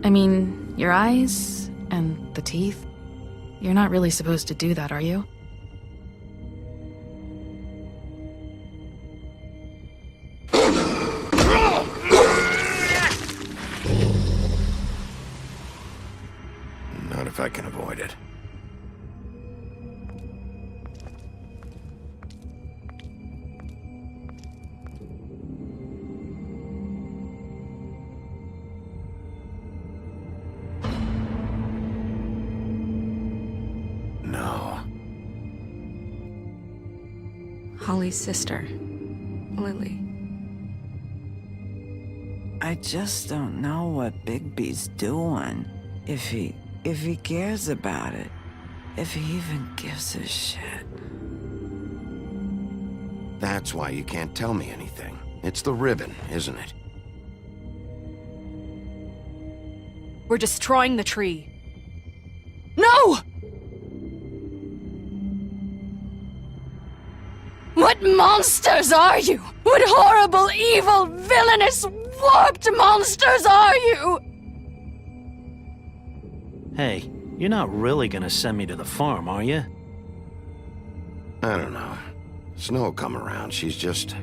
I mean, your eyes and the teeth. You're not really supposed to do that, are you? Not if I can avoid it. No. Holly's sister, Lily. I just don't know what Bigby's doing. If he cares about it. If he even gives a shit. That's why you can't tell me anything. It's the ribbon, isn't it? We're destroying the tree. No! What monsters are you? What horrible, evil, villainous, warped monsters are you? Hey, you're not really gonna send me to the farm, are you? I don't know. Snow will come around. She's just...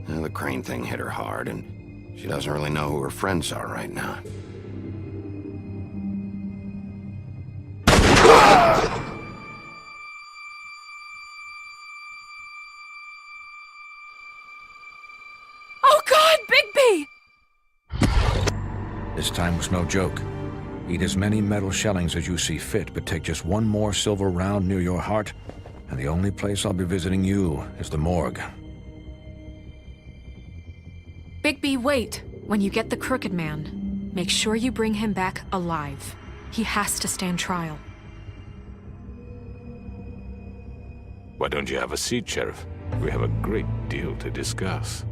the crane thing hit her hard, and she doesn't really know who her friends are right now. Oh God, Bigby! This time was no joke. Eat as many metal shellings as you see fit, but take just one more silver round near your heart, and the only place I'll be visiting you is the morgue. Bigby, wait. When you get the Crooked Man, make sure you bring him back alive. He has to stand trial. Why don't you have a seat, Sheriff? We have a great deal to discuss.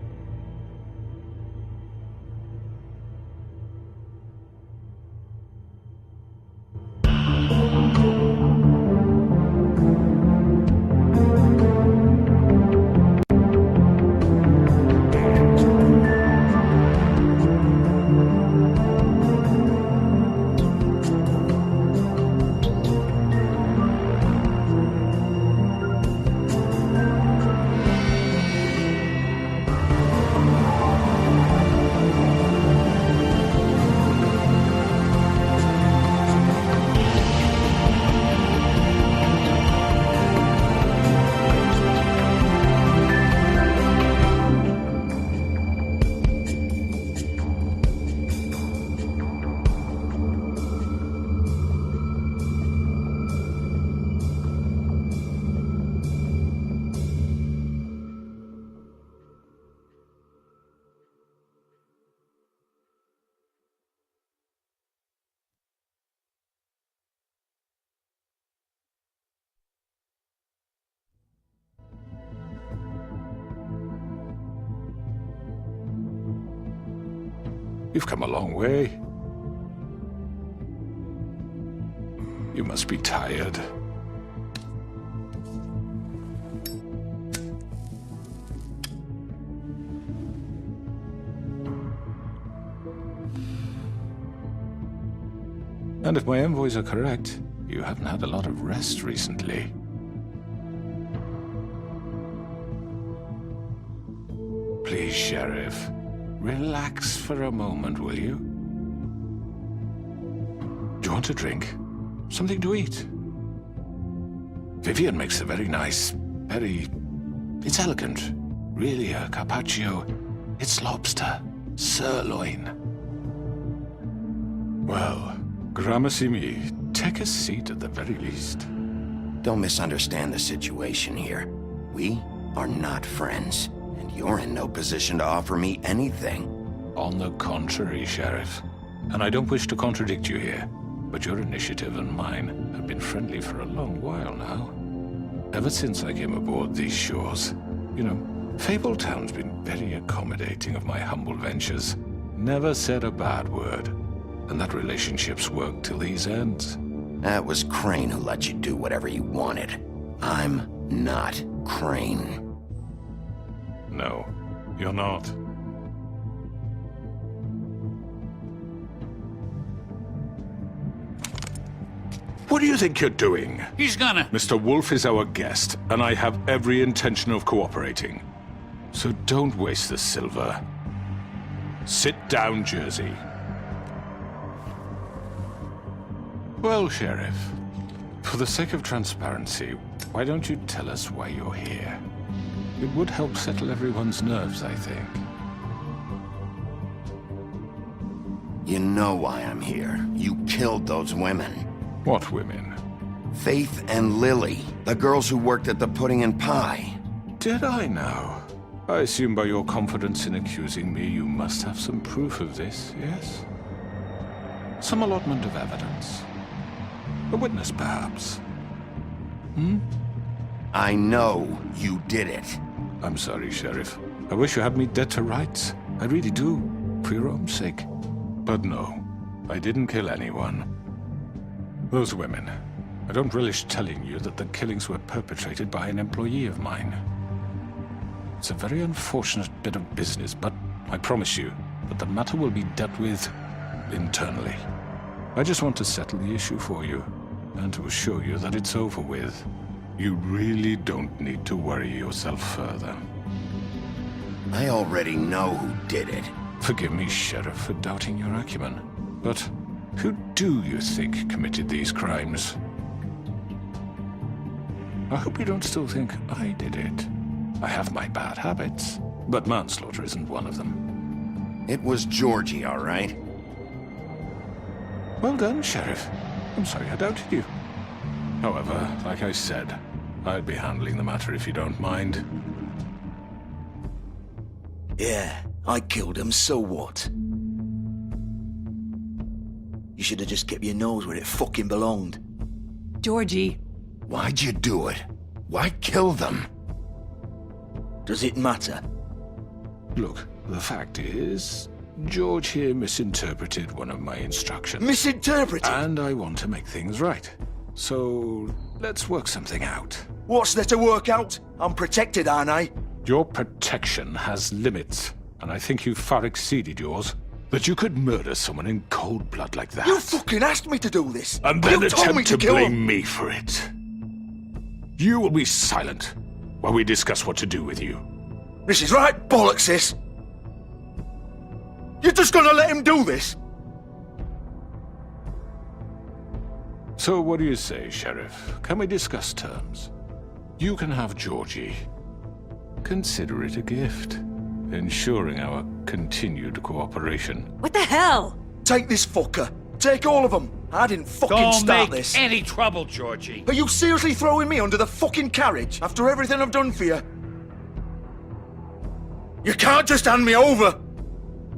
You've come a long way. You must be tired. And if my envoys are correct, you haven't had a lot of rest recently. Please, Sheriff. Relax for a moment, will you? Do you want a drink? Something to eat? Vivian makes a very nice, it's elegant. Really a carpaccio. It's lobster. Sirloin. Well, gramercy me. Take a seat at the very least. Don't misunderstand the situation here. We are not friends. You're in no position to offer me anything. On the contrary, Sheriff. And I don't wish to contradict you here, but your initiative and mine have been friendly for a long while now. Ever since I came aboard these shores. You know, Fabletown's been very accommodating of my humble ventures. Never said a bad word. And that relationship's worked till these ends. That was Crane who let you do whatever you wanted. I'm not Crane. No, you're not. What do you think you're doing? He's gonna... Mr. Wolf is our guest, and I have every intention of cooperating. So don't waste the silver. Sit down, Jersey. Well, Sheriff, for the sake of transparency, why don't you tell us why you're here? It would help settle everyone's nerves, I think. You know why I'm here. You killed those women. What women? Faith and Lily, the girls who worked at the Pudding and Pie. Did I now? I assume by your confidence in accusing me, you must have some proof of this, yes? Some allotment of evidence. A witness, perhaps? I know you did it. I'm sorry, Sheriff. I wish you had me dead to rights. I really do, for your own sake. But no, I didn't kill anyone. Those women. I don't relish telling you that the killings were perpetrated by an employee of mine. It's a very unfortunate bit of business, but I promise you that the matter will be dealt with internally. I just want to settle the issue for you, and to assure you that it's over with. You really don't need to worry yourself further. I already know who did it. Forgive me, Sheriff, for doubting your acumen, but who do you think committed these crimes? I hope you don't still think I did it. I have my bad habits, but manslaughter isn't one of them. It was Georgie, all right? Well done, Sheriff. I'm sorry I doubted you. However, like I said, I'd be handling the matter if you don't mind. Yeah, I killed him, so what? You should have just kept your nose where it fucking belonged. Georgie. Why'd you do it? Why kill them? Does it matter? Look, the fact is, George here misinterpreted one of my instructions. Misinterpreted? And I want to make things right. So, let's work something out. What's there to work out? I'm protected, aren't I? Your protection has limits, and I think you've far exceeded yours. That you could murder someone in cold blood like that. You fucking asked me to do this! And then you told me attempt to kill blame him. me for it. You will be silent while we discuss what to do with you. This is right bollocks, sis. You're just gonna let him do this? So what do you say, Sheriff? Can we discuss terms? You can have Georgie. Consider it a gift, ensuring our continued cooperation. What the hell? Take this fucker. Take all of them. I didn't fucking Don't start make this. any trouble, Georgie. Are you seriously throwing me under the fucking carriage after everything I've done for you? You can't just hand me over.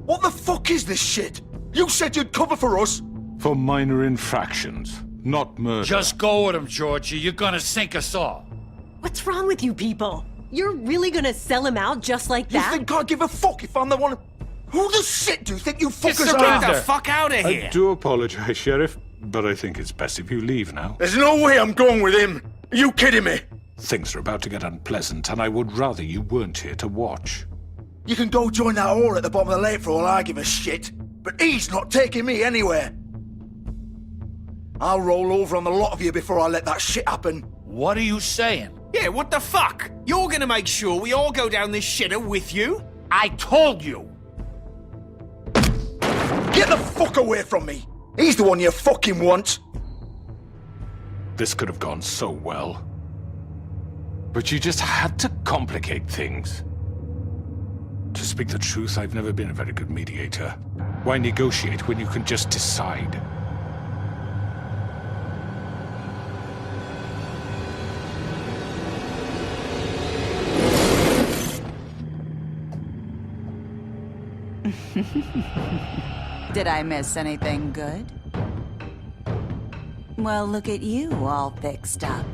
What the fuck is this shit? You said you'd cover for us. For minor infractions, not murder. Just go with him, Georgie. You're gonna sink us all. What's wrong with you people? You're really gonna sell him out just like You that? think I give a fuck if I'm the one? Who the shit do you think you fuckers surrender. are? The fuck out of I do apologize, Sheriff, but I think it's best if you leave now. There's no way I'm going with him. Are you kidding me? Things are about to get unpleasant, and I would rather you weren't here to watch. You can go join that whore at the bottom of the lake for all I give a shit. But he's not taking me anywhere. I'll roll over on the lot of you before I let that shit happen. What are you saying? Yeah, what the fuck? You're gonna make sure we all go down this shitter with you? I told you. Get the fuck away from me. He's the one you fucking want. This could have gone so well. But you just had to complicate things. To speak the truth, I've never been a very good mediator. Why negotiate when you can just decide? Did I miss anything good? Well, look at you, all fixed up.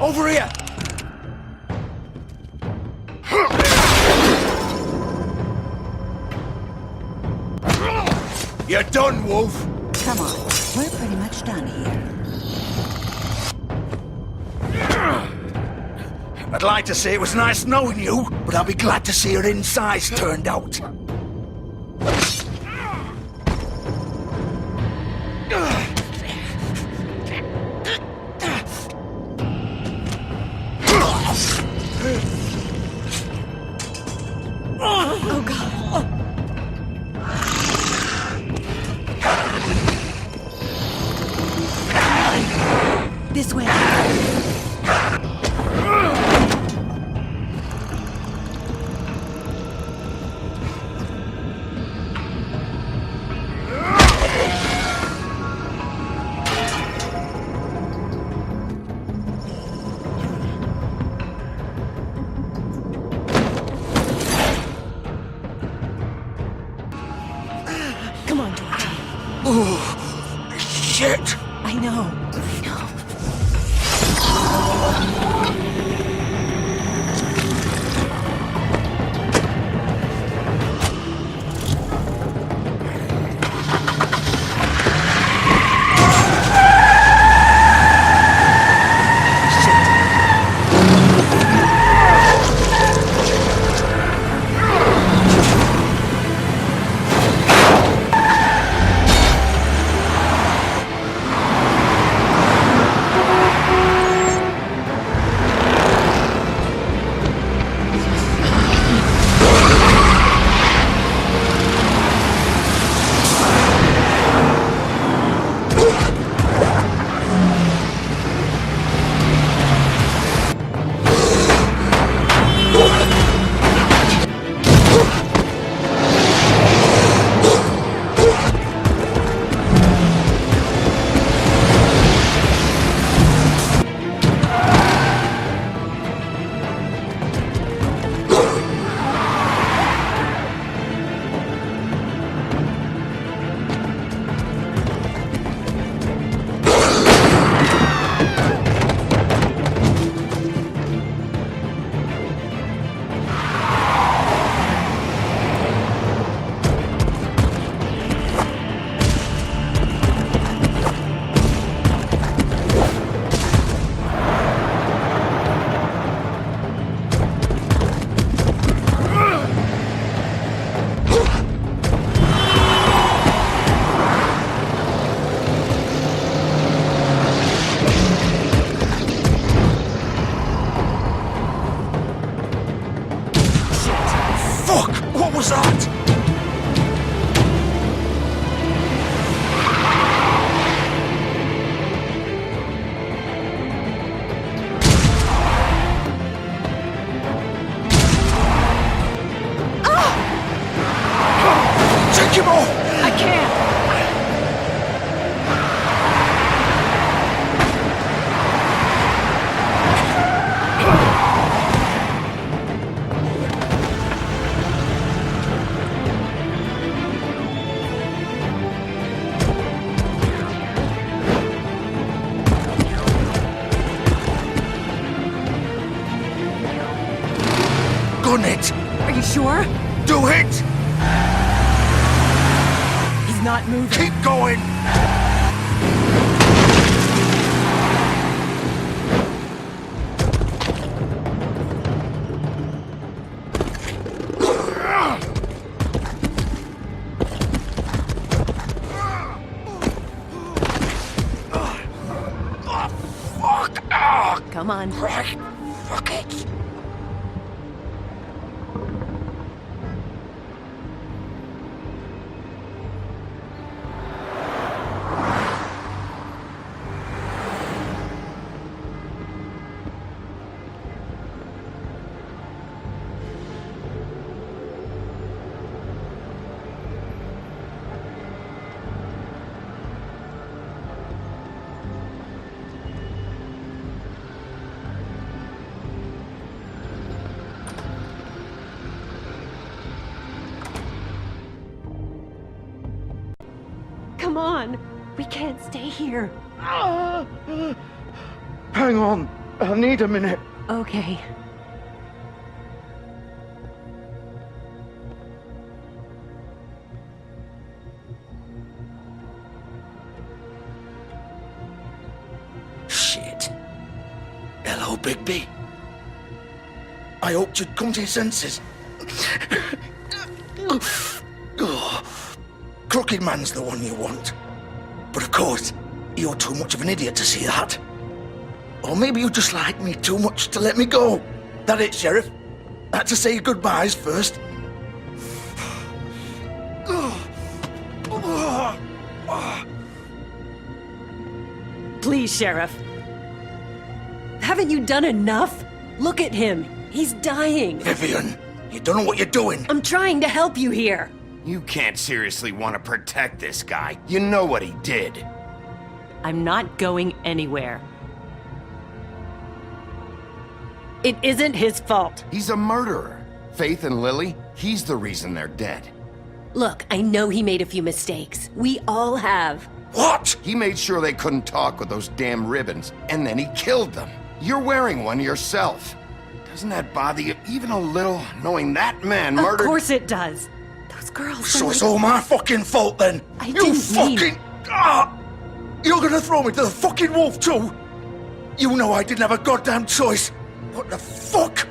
Over here! You're done, Wolf. Come on, we're pretty much done here. I'd like to say it was nice knowing you, but I'll be glad to see your insides turned out. Oh, God. This way. Come on, Georgie. Oh, shit! I know. Gun it! Are you sure? Do it! He's not moving. Keep going! Come on. Right. Fuck it. Come on. We can't stay here. Hang on. I need a minute. Okay. Bigby. I hoped you'd come to your senses. Crooked Man's the one you want. But of course, you're too much of an idiot to see that. Or maybe you just like me too much to let me go. That it, Sheriff? I had to say your goodbyes first. Please, Sheriff. Haven't you done enough? Look at him. He's dying. Vivian, you don't know what you're doing. I'm trying to help you here. You can't seriously want to protect this guy. You know what he did. I'm not going anywhere. It isn't his fault. He's a murderer. Faith and Lily, he's the reason they're dead. Look, I know he made a few mistakes. We all have. What? He made sure they couldn't talk with those damn ribbons, and then he killed them. You're wearing one yourself. Doesn't that bother you even a little, knowing that man murdered— Of course it does. Those girls So are it's like— all my fucking fault then? I You didn't fucking— mean— You're gonna throw me to the fucking wolf too? You know I didn't have a goddamn choice. What the fuck?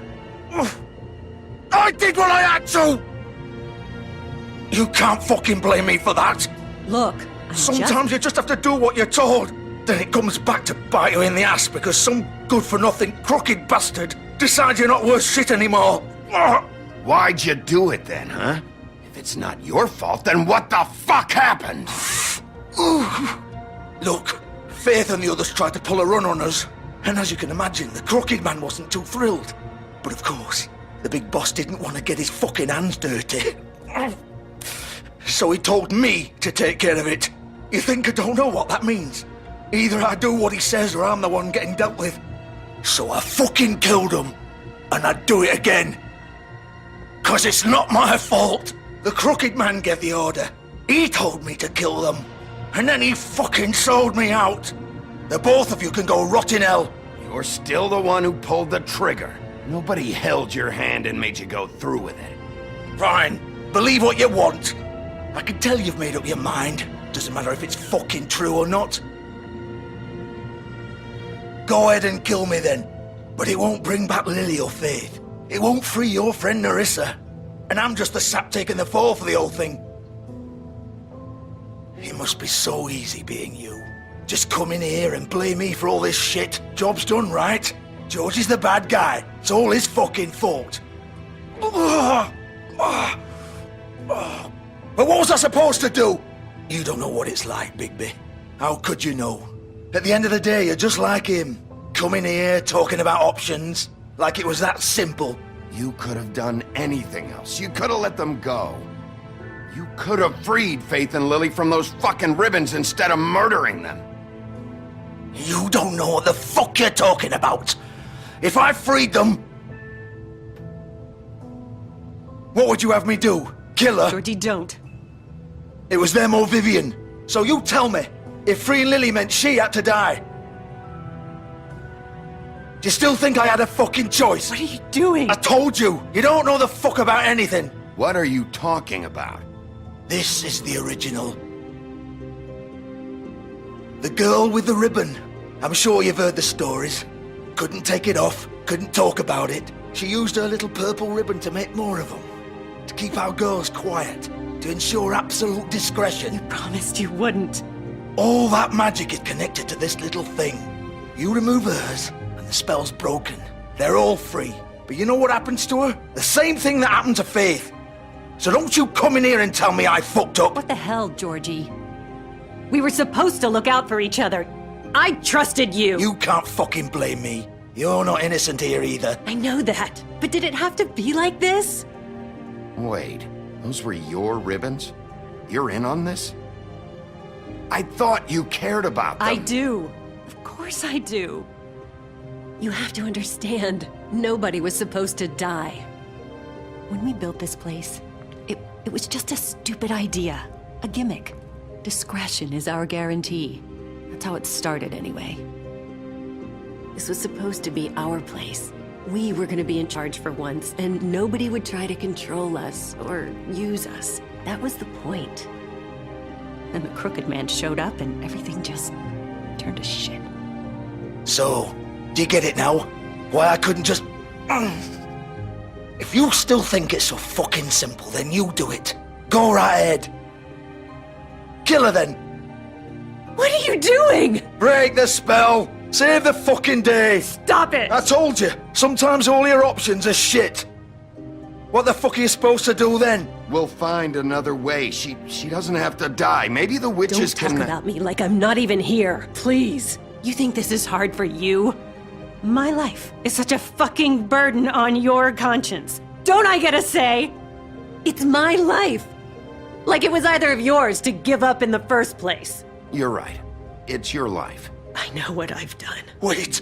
I did what I had to! You can't fucking blame me for that. Look, I'm Sometimes you just have to do what you're told. Then it comes back to bite you in the ass because some good-for-nothing crooked bastard decides you're not worth shit anymore. Why'd you do it then, huh? If it's not your fault, then what the fuck happened? Look, Faith and the others tried to pull a run on us. And as you can imagine, the Crooked Man wasn't too thrilled. But of course, the big boss didn't want to get his fucking hands dirty. So he told me to take care of it. You think I don't know what that means? Either I do what he says or I'm the one getting dealt with. So I fucking killed him. And I'd do it again. 'Cause it's not my fault. The Crooked Man gave the order. He told me to kill them. And then he fucking sold me out. The both of you can go rot in hell. You're still the one who pulled the trigger. Nobody held your hand and made you go through with it. Fine. Believe what you want. I can tell you've made up your mind. Doesn't matter if it's fucking true or not. Go ahead and kill me then. But it won't bring back Lily or Faith. It won't free your friend Nerissa. And I'm just the sap taking the fall for the whole thing. It must be so easy being you. Just come in here and blame me for all this shit. Job's done, right? George is the bad guy. It's all his fucking fault. But what was I supposed to do? You don't know what it's like, Bigby. How could you know? At the end of the day, you're just like him. Coming here, talking about options. Like it was that simple. You could have done anything else. You could have let them go. You could have freed Faith and Lily from those fucking ribbons instead of murdering them. You don't know what the fuck you're talking about. If I freed them... What would you have me do? Kill her? Georgie, don't. It was them or Vivian. So you tell me, if freeing Lily meant she had to die. Do you still think I had a fucking choice? What are you doing? I told you, you don't know the fuck about anything. What are you talking about? This is the original. The girl with the ribbon. I'm sure you've heard the stories. Couldn't take it off, couldn't talk about it. She used her little purple ribbon to make more of them. To keep our girls quiet. To ensure absolute discretion. You promised you wouldn't. All that magic is connected to this little thing. You remove hers, and the spell's broken. They're all free. But you know what happens to her? The same thing that happened to Faith. So don't you come in here and tell me I fucked up. What the hell, Georgie? We were supposed to look out for each other. I trusted you. You can't fucking blame me. You're not innocent here either. I know that. But did it have to be like this? Wait, those were your ribbons? You're in on this? I thought you cared about them. I do. Of course I do. You have to understand, nobody was supposed to die. When we built this place, it was just a stupid idea. A gimmick. Discretion is our guarantee. That's how it started anyway. This was supposed to be our place. We were gonna be in charge for once, and nobody would try to control us or use us. That was the point. Then the Crooked Man showed up and everything just turned to shit. So, do you get it now? Why I couldn't just... If you still think it's so fucking simple, then you do it. Go right ahead. Kill her then. What are you doing? Break the spell. Save the fucking day. Stop it. I told you, sometimes all your options are shit. What the fuck are you supposed to do then? We'll find another way. She doesn't have to die. Maybe the witches Don't can... talk about me like I'm not even here, please. You think this is hard for you? My life is such a fucking burden on your conscience. Don't I get a say? It's my life. Like it was either of yours to give up in the first place. You're right. It's your life. I know what I've done. Wait.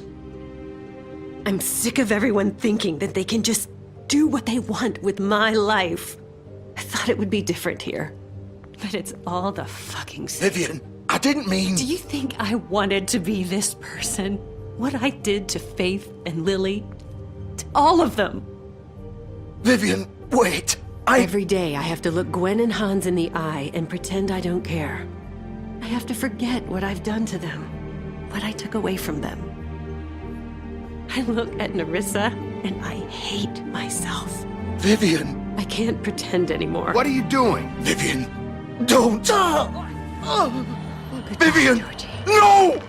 I'm sick of everyone thinking that they can just do what they want with my life. I thought it would be different here. But it's all the fucking same. Vivian, I didn't mean... Do you think I wanted to be this person? What I did to Faith and Lily? To all of them? Vivian, wait. Every day I have to look Gwen and Hans in the eye and pretend I don't care. I have to forget what I've done to them. What I took away from them. I look at Nerissa and I hate myself. Vivian. I can't pretend anymore. What are you doing? Vivian, don't. Goodbye, Vivian, Georgie. no!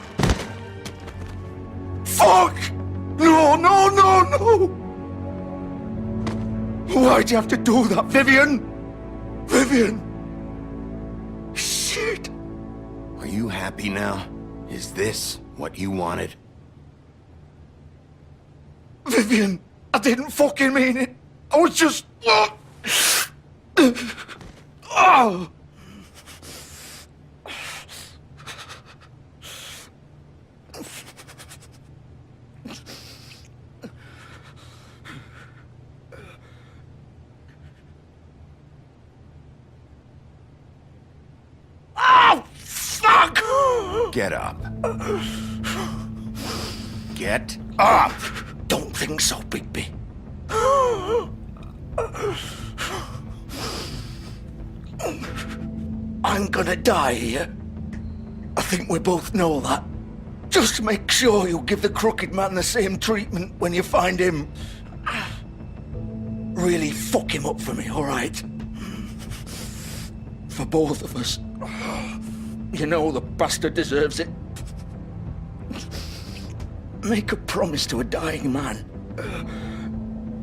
Fuck! No, no, no, no! Why'd you have to do that, Vivian? Vivian! Shit! Are you happy now? Is this what you wanted? Vivian, I didn't fucking mean it. I was just... Oh! Oh, fuck! Get up. Get up! Don't think so, Bigby. I'm gonna die here. I think we both know that. Just make sure you give the crooked man the same treatment when you find him. Really fuck him up for me, all right? For both of us. You know the bastard deserves it. Make a promise to a dying man.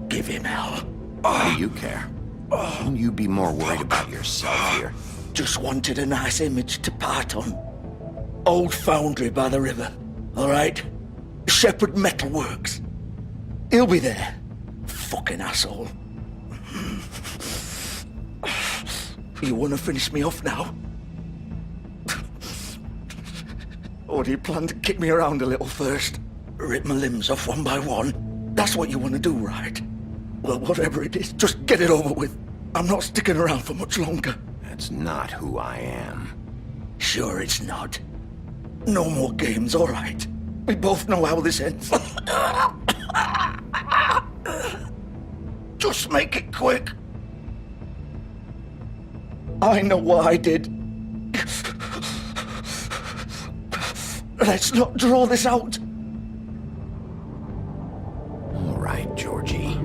Give him hell. Why do you care? Shouldn't you be more worried about yourself here? Just wanted a nice image to part on. Old foundry by the river, all right? Shepherd Metalworks. He'll be there. Fucking asshole. You want to finish me off now? Or do you plan to kick me around a little first? Rip my limbs off one by one? That's what you want to do, right? Well, whatever it is, just get it over with. I'm not sticking around for much longer. That's not who I am. Sure it's not. No more games, all right? We both know how this ends. Just make it quick. I know what I did. Let's not draw this out. All right, Georgie.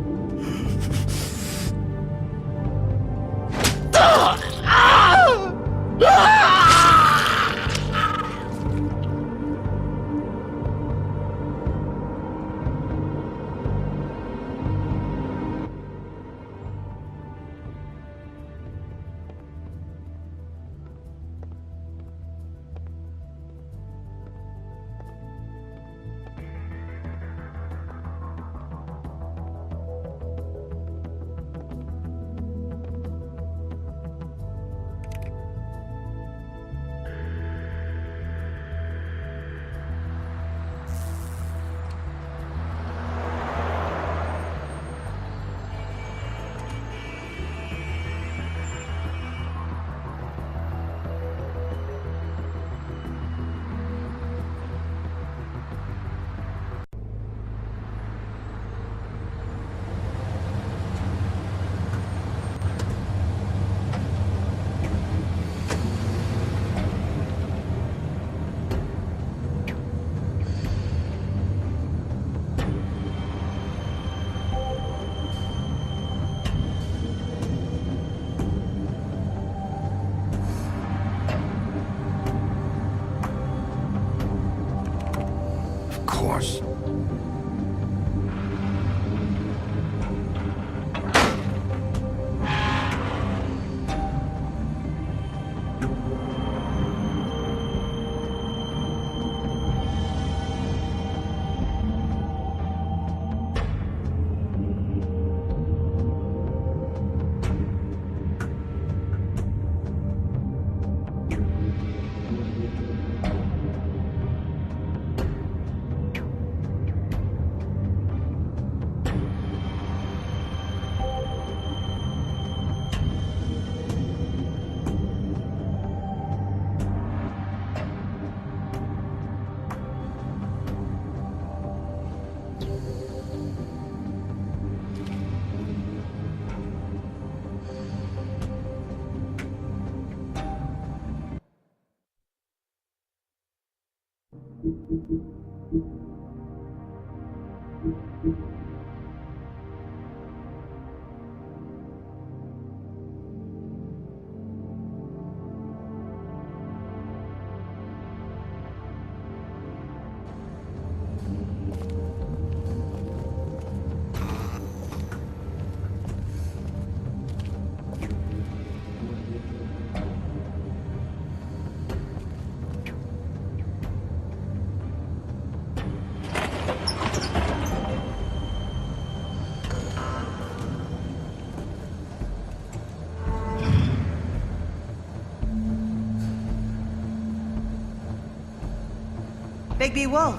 Bigby Wolf.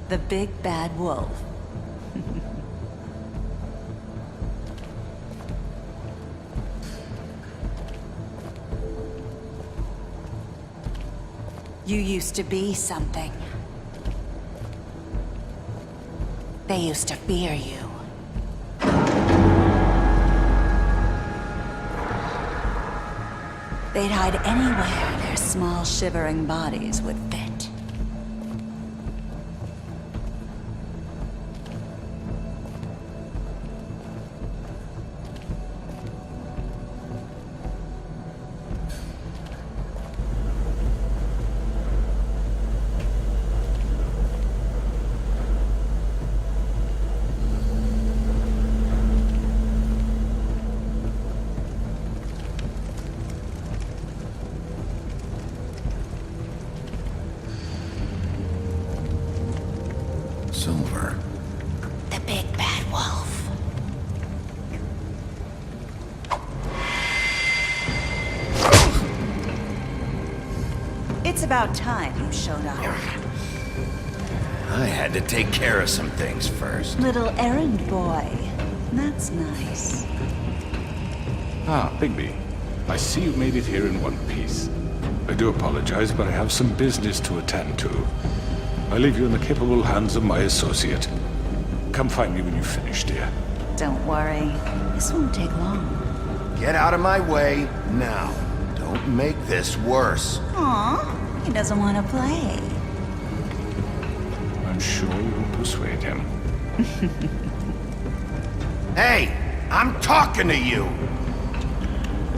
The big bad wolf. You used to be something. They used to fear you. They'd hide anywhere their small, shivering bodies would fit. Silver. The big bad wolf. It's about time you showed up. I had to take care of some things first. Little errand boy. That's nice. Ah, Bigby. I see you made it here in one piece. I do apologize, but I have some business to attend to. I leave you in the capable hands of my associate. Come find me when you've finished, dear. Don't worry. This won't take long. Get out of my way now. Don't make this worse. Aw, he doesn't want to play. I'm sure you'll persuade him. Hey, I'm talking to you!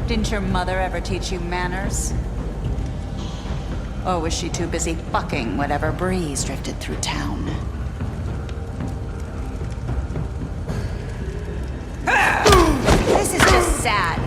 Didn't your mother ever teach you manners? Or was she too busy fucking whatever breeze drifted through town? This is just sad.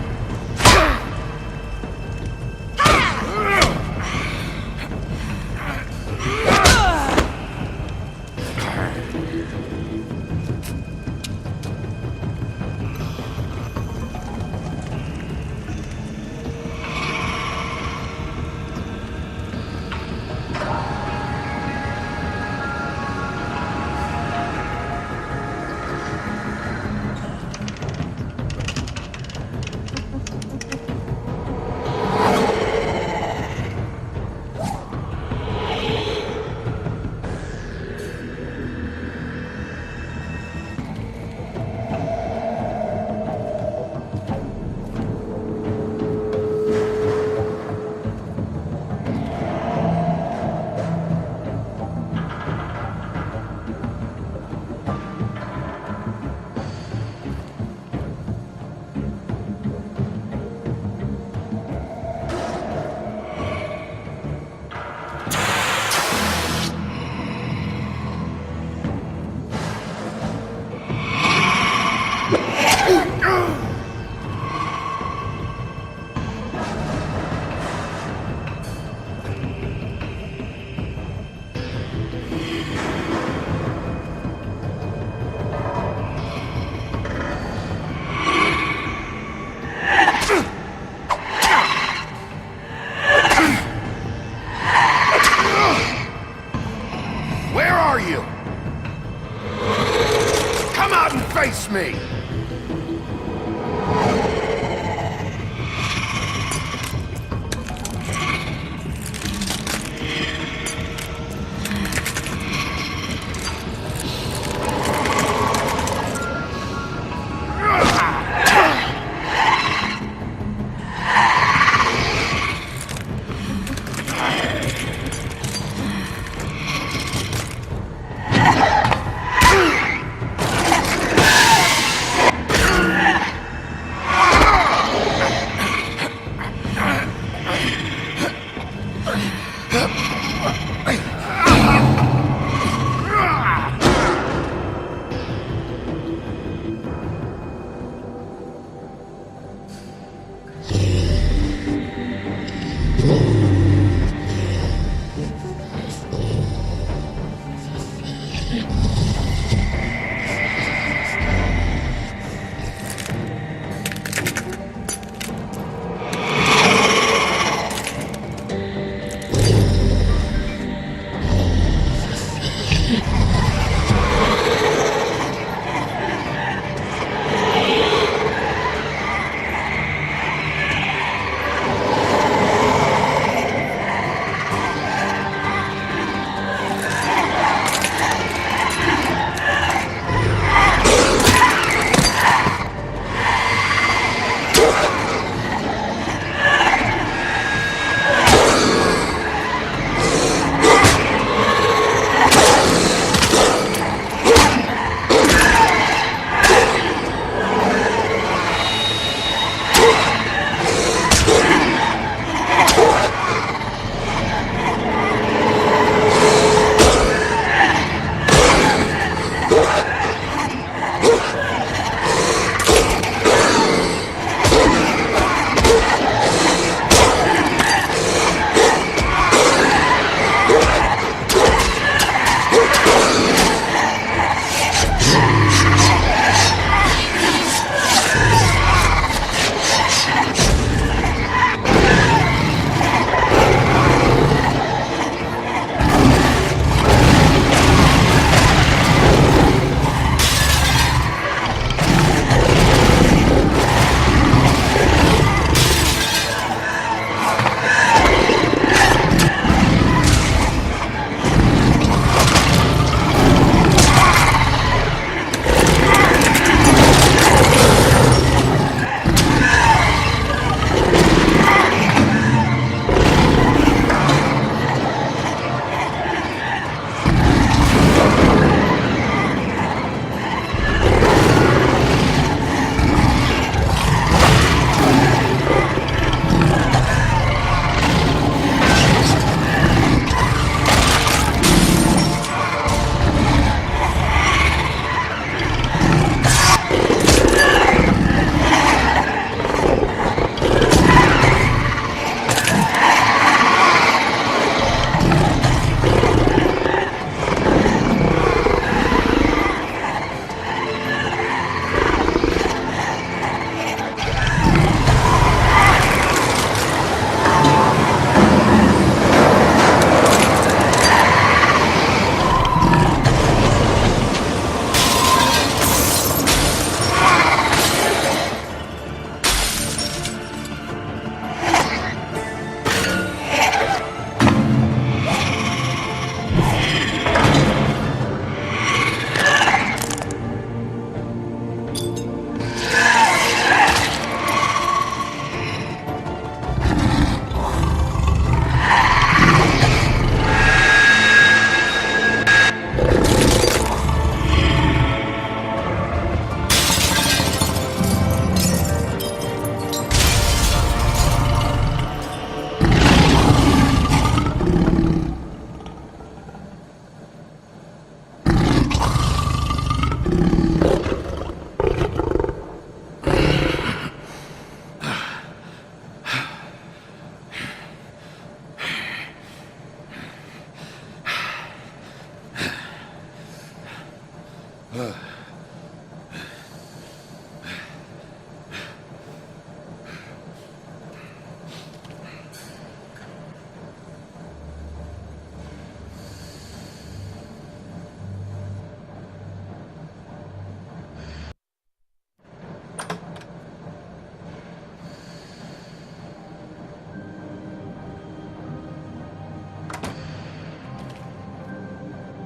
Face me!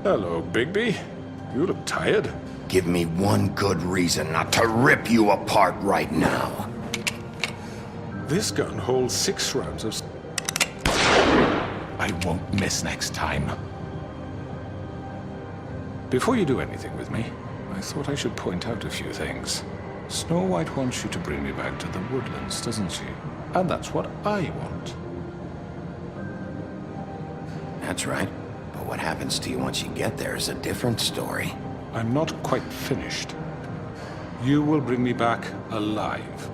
Hello, Bigby. You look tired. Give me one good reason not to rip you apart right now. This gun holds 6 rounds of... I won't miss next time. Before you do anything with me, I thought I should point out a few things. Snow White wants you to bring me back to the woodlands, doesn't she? And that's what I want. That's right. But what happens to you once you get there is a different story. I'm not quite finished. You will bring me back alive.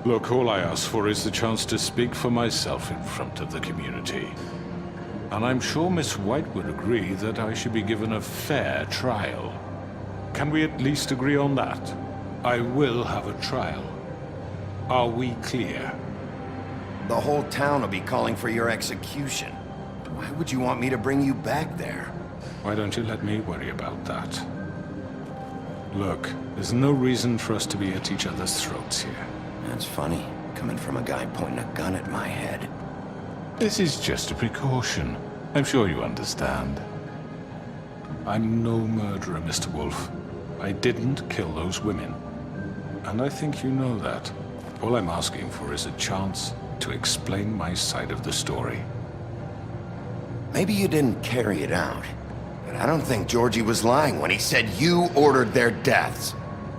Look, all I ask for is the chance to speak for myself in front of the community. And I'm sure Miss White would agree that I should be given a fair trial. Can we at least agree on that? I will have a trial. Are we clear? The whole town will be calling for your execution. Why would you want me to bring you back there? Why don't you let me worry about that? Look, there's no reason for us to be at each other's throats here. That's funny, coming from a guy pointing a gun at my head. This is just a precaution. I'm sure you understand. I'm no murderer, Mr. Wolf. I didn't kill those women. And I think you know that. All I'm asking for is a chance to explain my side of the story. Maybe you didn't carry it out, but I don't think Georgie was lying when he said you ordered their deaths.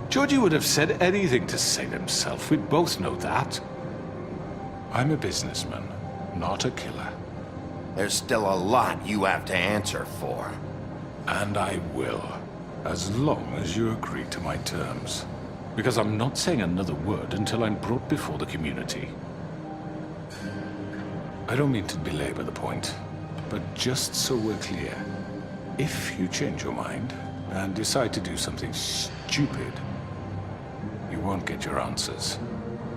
Georgie would have said anything to save himself. We both know that. I'm a businessman, not a killer. There's still a lot you have to answer for. And I will. as long as you agree to my terms. Because I'm not saying another word until I'm brought before the community. I don't mean to belabor the point, but just so we're clear, if you change your mind and decide to do something stupid, you won't get your answers.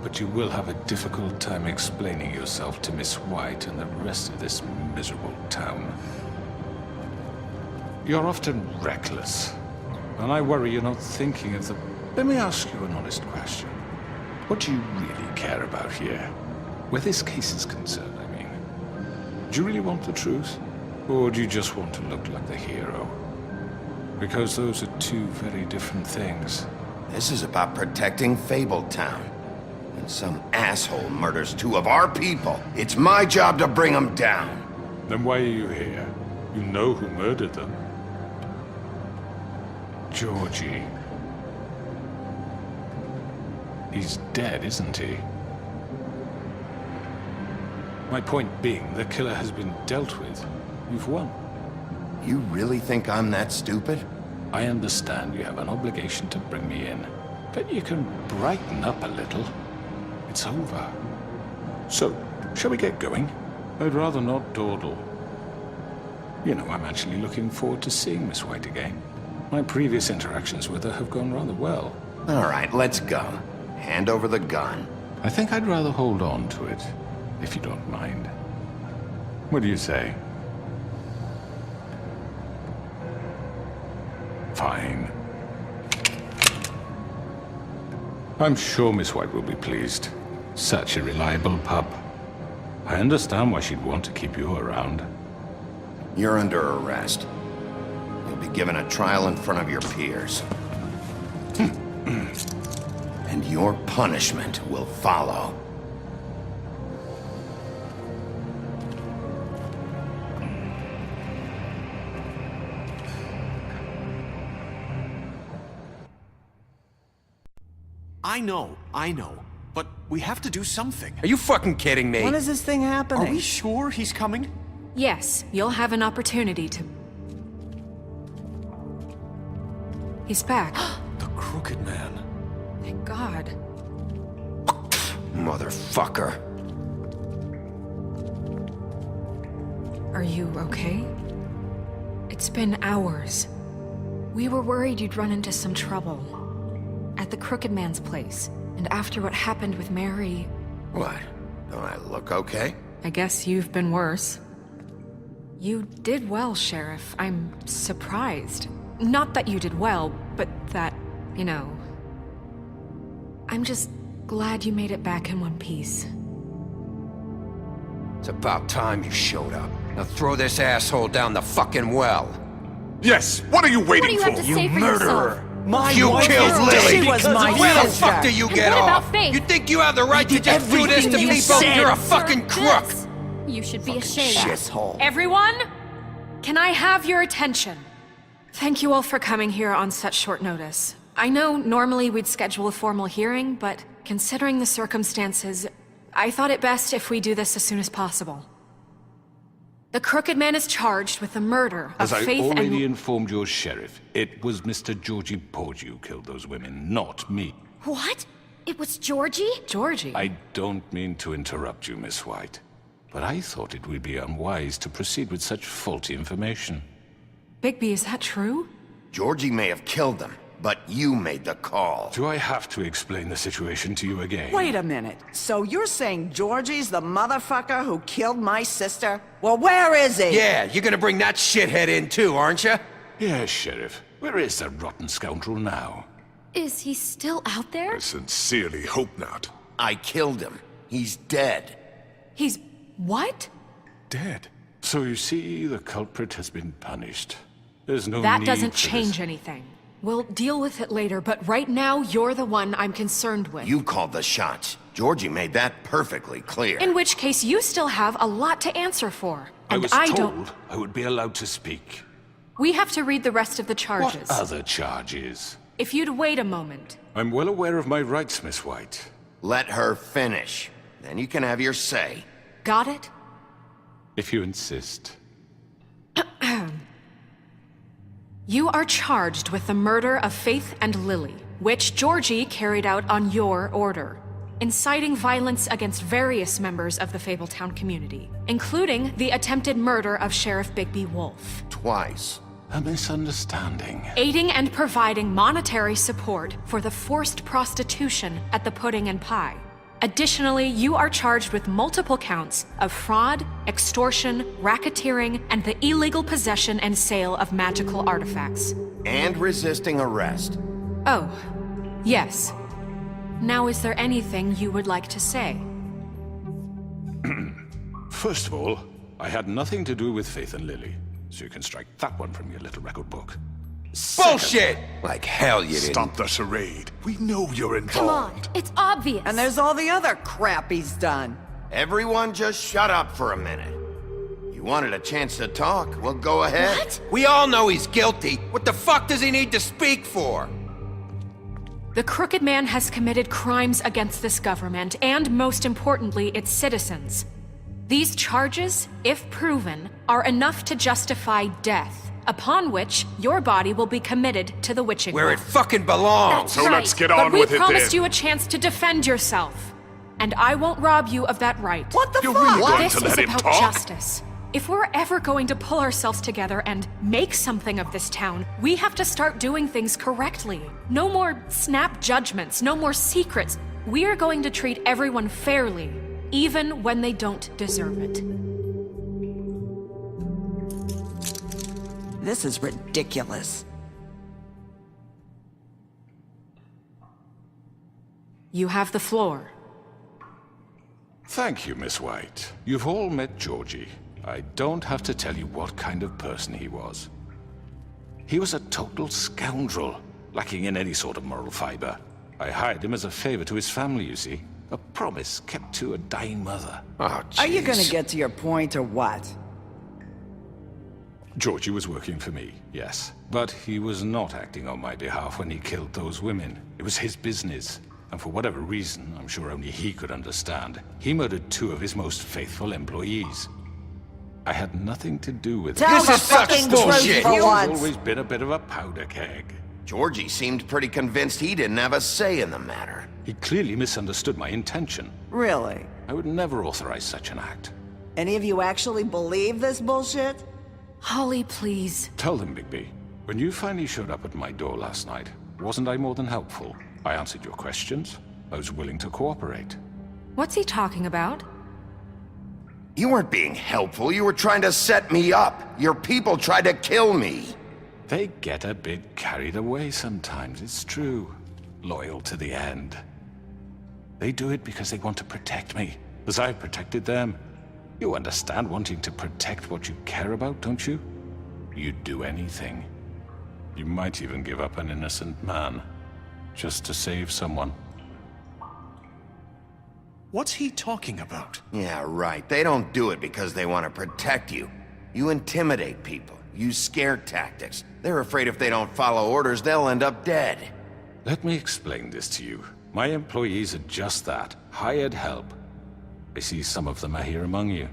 But you will have a difficult time explaining yourself to Miss White and the rest of this miserable town. You're often reckless, and I worry you're not thinking of the... Let me ask you an honest question. What do you really care about here? Where this case is concerned, I mean. Do you really want the truth? Or do you just want to look like the hero? Because those are two very different things. This is about protecting Fabletown. And some asshole murders two of our people. It's my job to bring them down. Then why are you here? You know who murdered them. Georgie. He's dead, isn't he? My point being, the killer has been dealt with. You've won. You really think I'm that stupid? I understand you have an obligation to bring me in, but you can brighten up a little. It's over. So, shall we get going? I'd rather not dawdle. You know, I'm actually looking forward to seeing Miss White again. My previous interactions with her have gone rather well. All right, let's go. Hand over the gun. I think I'd rather hold on to it, if you don't mind. What do you say? Fine. I'm sure Miss White will be pleased. Such a reliable pup. I understand why she'd want to keep you around. You're under arrest. You'll be given a trial in front of your peers. And your punishment will follow. I know. But we have to do something. Are you fucking kidding me? When is this thing happening? Are we sure he's coming? Yes, you'll have an opportunity to... He's back. The Crooked Man. Thank God. Motherfucker. Are you okay? It's been hours. We were worried you'd run into some trouble. At the Crooked Man's place. And after what happened with Mary... What? Don't I look okay? I guess you've been worse. You did well, Sheriff. I'm surprised. Not that you did well, but that, you know... I'm just glad you made it back in one piece. It's about time you showed up. Now throw this asshole down the fucking well. Yes, what are you waiting What do you have to say for yourself? You killed Lily! She was my Where the sister. fuck do you get What about off? Faith? You think you have the right to just do this to everything you people? said. You're a fucking crook! This. You should be ashamed. Shithole. Everyone, can I have your attention? Thank you all for coming here on such short notice. I know normally we'd schedule a formal hearing, but considering the circumstances, I thought it best if we do this as soon as possible. The Crooked Man is charged with the murder of As I Faith already and... informed your sheriff, it was Mr. Georgie Porgy who killed those women, not me. What? It was Georgie? Georgie? I don't mean to interrupt you, Miss White, but I thought it would be unwise to proceed with such faulty information. Bigby, is that true? Georgie may have killed them, but you made the call. Do I have to explain the situation to you again? Wait a minute. So you're saying Georgie's the motherfucker who killed my sister? Well, where is he? Yeah, you're gonna bring that shithead in too, aren't you? Yes, Sheriff. Where is that rotten scoundrel now? Is he still out there? I sincerely hope not. I killed him. He's dead. He's... what? Dead. So you see, the culprit has been punished. There's no That need doesn't for change this. anything. We'll deal with it later, but right now, you're the one I'm concerned with. You called the shots. Georgie made that perfectly clear. In which case, you still have a lot to answer for. I And was I told don't... I would be allowed to speak. We have to read the rest of the charges. What other charges? If you'd wait a moment. I'm well aware of my rights, Miss White. Let her finish. Then you can have your say. Got it? You are charged with the murder of Faith and Lily, which Georgie carried out on your order, inciting violence against various members of the Fabletown community, including the attempted murder of Sheriff Bigby Wolf. Twice. A misunderstanding. Aiding and providing monetary support for the forced prostitution at the Pudding and Pie. Additionally, you are charged with multiple counts of fraud, extortion, racketeering, and the illegal possession and sale of magical artifacts. And resisting arrest. Oh, yes. Now, is there anything you would like to say? First of all, I had nothing to do with Faith and Lily, so you can strike that one from your little record book. Bullshit! Like hell you didn't. Stop the charade. We know you're involved. Come on, it's obvious. And there's all the other crap he's done. Everyone just shut up for a minute. You wanted a chance to talk? Well, go ahead. What? We all know he's guilty. What the fuck does he need to speak for? The Crooked Man has committed crimes against this government, and most importantly, its citizens. These charges, if proven, are enough to justify death, upon which your body will be committed to the witching Where well. it fucking belongs. So let's get on but with we it promised then. you a chance to defend yourself, and I won't rob you of that right. What the You're fuck? really going This to is let him about talk? justice. If we're ever going to pull ourselves together and make something of this town, we have to start doing things correctly. No more snap judgments, no more secrets. We are going to treat everyone fairly, even when they don't deserve it. This is ridiculous. You have the floor. Thank you, Miss White. You've all met Georgie. I don't have to tell you what kind of person he was. He was a total scoundrel, lacking in any sort of moral fiber. I hired him as a favor to his family, you see. A promise kept to a dying mother. Oh, jeez. Are you gonna get to your point or what? Georgie was working for me, yes. But he was not acting on my behalf when he killed those women. It was his business. And for whatever reason, I'm sure only he could understand, he murdered 2 of his most faithful employees. I had nothing to do with it. Tell the fucking truth for He's once. always been a bit of a powder keg. Georgie seemed pretty convinced he didn't have a say in the matter. He clearly misunderstood my intention. Really? I would never authorize such an act. Any of you actually believe this bullshit? Holly, please. Tell them, Bigby. When you finally showed up at my door last night, wasn't I more than helpful? I answered your questions. I was willing to cooperate. What's he talking about? You weren't being helpful. You were trying to set me up. Your people tried to kill me. They get a bit carried away sometimes, it's true. Loyal to the end. They do it because they want to protect me, as I've protected them. You understand wanting to protect what you care about, don't you? You'd do anything. You might even give up an innocent man, just to save someone. What's he talking about? Yeah, right. They don't do it because they want to protect you. You intimidate people, use scare tactics. They're afraid if they don't follow orders, they'll end up dead. Let me explain this to you. My employees are just that, hired help. I see some of them are here among you.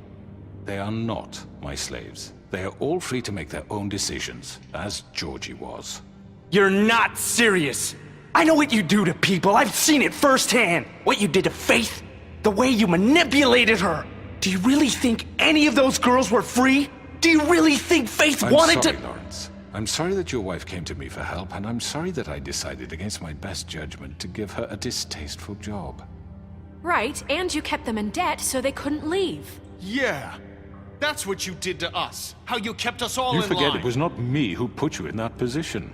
They are not my slaves. They are all free to make their own decisions, as Georgie was. You're not serious. I know what you do to people. I've seen it firsthand. What you did to Faith. The way you manipulated her. Do you really think any of those girls were free? Do you really think Faith wanted I'm sorry, to— Lawrence. I'm sorry that your wife came to me for help, and I'm sorry that I decided against my best judgment to give her a distasteful job. Right, and you kept them in debt so they couldn't leave. Yeah. That's what you did to us. How you kept us all You in forget line. it was not me who put you in that position.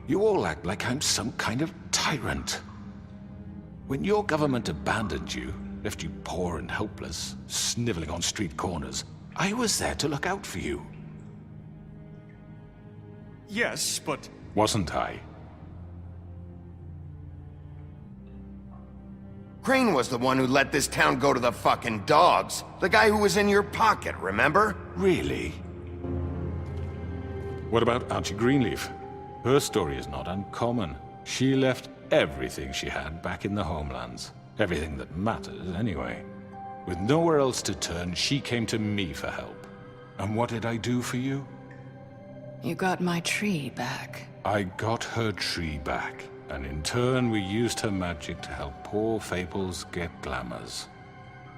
You all act like I'm some kind of tyrant. When your government abandoned you, left you poor and helpless, sniveling on street corners, I was there to look out for you. Yes, but— Wasn't I? Crane was the one who let this town go to the fucking dogs. The guy who was in your pocket, remember? Really? What about Auntie Greenleaf? Her story is not uncommon. She left everything she had back in the homelands. Everything that matters, anyway. With nowhere else to turn, she came to me for help. And what did I do for you? You got my tree back. I got her tree back, and in turn we used her magic to help poor Fables get glamours.